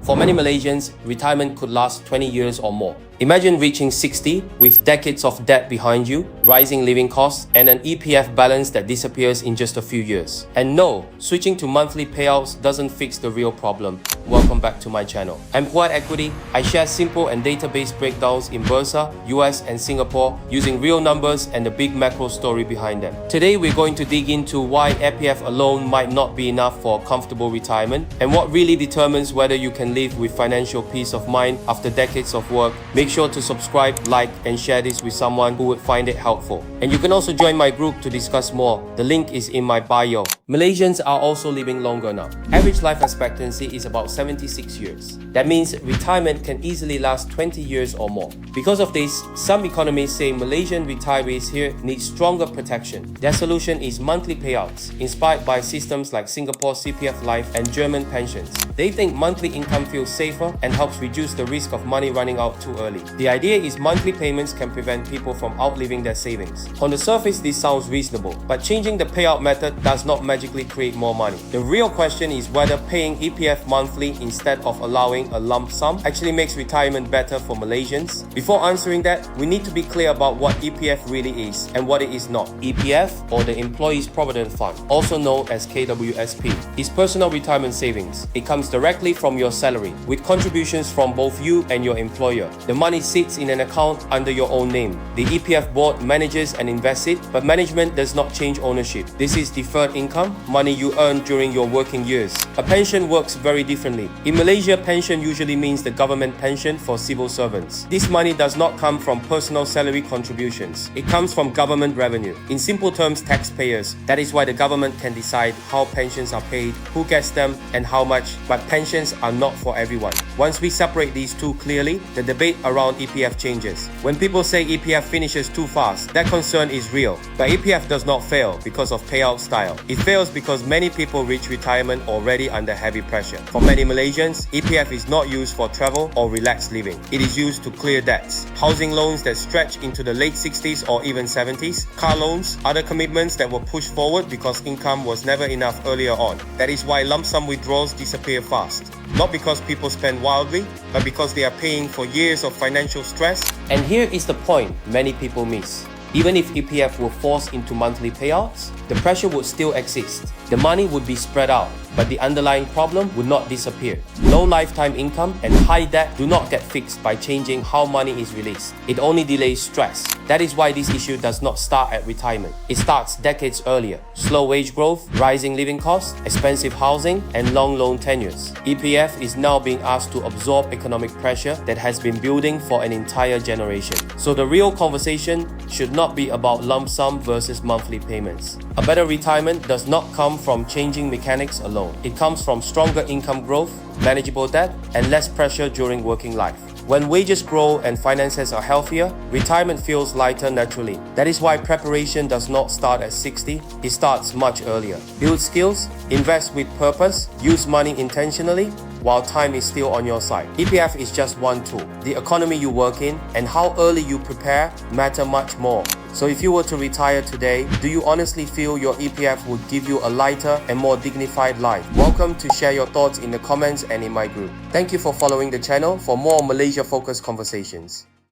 For many Malaysians, retirement could last 20 years or more. Imagine reaching 60 with decades of debt behind you, rising living costs, and an EPF balance that disappears in just a few years. And no, switching to monthly payouts doesn't fix the real problem. Welcome back to my channel. I'm Huat Equity. I share simple and data-based breakdowns in Bursa, US, and Singapore using real numbers and the big macro story behind them. Today, we're going to dig into why EPF alone might not be enough for a comfortable retirement and what really determines whether you can live with financial peace of mind after decades of work. Make sure to subscribe, like, and share this with someone who would find it helpful. And you can also join my group to discuss more. The link is in my bio. Malaysians are also living longer now. Average life expectancy is about 76 years. That means retirement can easily last 20 years or more. Because of this, some economists say Malaysian retirees here need stronger protection. Their solution is monthly payouts, inspired by systems like Singapore CPF Life and German pensions. They think monthly income feels safer and helps reduce the risk of money running out too early. The idea is monthly payments can prevent people from outliving their savings. On the surface, this sounds reasonable, but changing the payout method does not magically create more money. The real question is whether paying EPF monthly instead of allowing a lump sum actually makes retirement better for Malaysians. Before answering that, we need to be clear about what EPF really is and what it is not. EPF, or the Employees Provident Fund, also known as KWSP, is personal retirement savings. It comes directly from your salary, with contributions from both you and your employer. The money sits in an account under your own name. The EPF board manages and invests it, but management does not change ownership. This is deferred income, money you earn during your working years. A pension works very differently. In Malaysia, pension usually means the government pension for civil servants. This money does not come from personal salary contributions. It comes from government revenue. In simple terms, taxpayers. That is why the government can decide how pensions are paid, who gets them, and how much, but pensions are not for everyone. Once we separate these two clearly, the debate around EPF changes. When people say EPF finishes too fast, that concern is real. But EPF does not fail because of payout style. It fails because many people reach retirement already under heavy pressure. For many Malaysians, EPF is not used for travel or relaxed living. It is used to clear debts. Housing loans that stretch into the late 60s or even 70s, car loans, other commitments that were pushed forward because income was never enough earlier on. That is why lump sum withdrawals disappear fast. Not because people spend wildly, but because they are paying for years of financial stress. And here is the point many people miss. Even if EPF were forced into monthly payouts, the pressure would still exist. The money would be spread out, but the underlying problem would not disappear. Low lifetime income and high debt do not get fixed by changing how money is released. It only delays stress. That is why this issue does not start at retirement. It starts decades earlier. Slow wage growth, rising living costs, expensive housing, and long loan tenures. EPF is now being asked to absorb economic pressure that has been building for an entire generation. So the real conversation should not be about lump sum versus monthly payments. A better retirement does not come from changing mechanics alone. It comes from stronger income growth, manageable debt, and less pressure during working life. When wages grow and finances are healthier, retirement feels lighter naturally. That is why preparation does not start at 60, it starts much earlier. Build skills, invest with purpose, use money intentionally, while time is still on your side. EPF is just one tool. The economy you work in and how early you prepare matter much more. So if you were to retire today, do you honestly feel your EPF would give you a lighter and more dignified life? Welcome to share your thoughts in the comments and in my group. Thank you for following the channel for more Malaysia-focused conversations.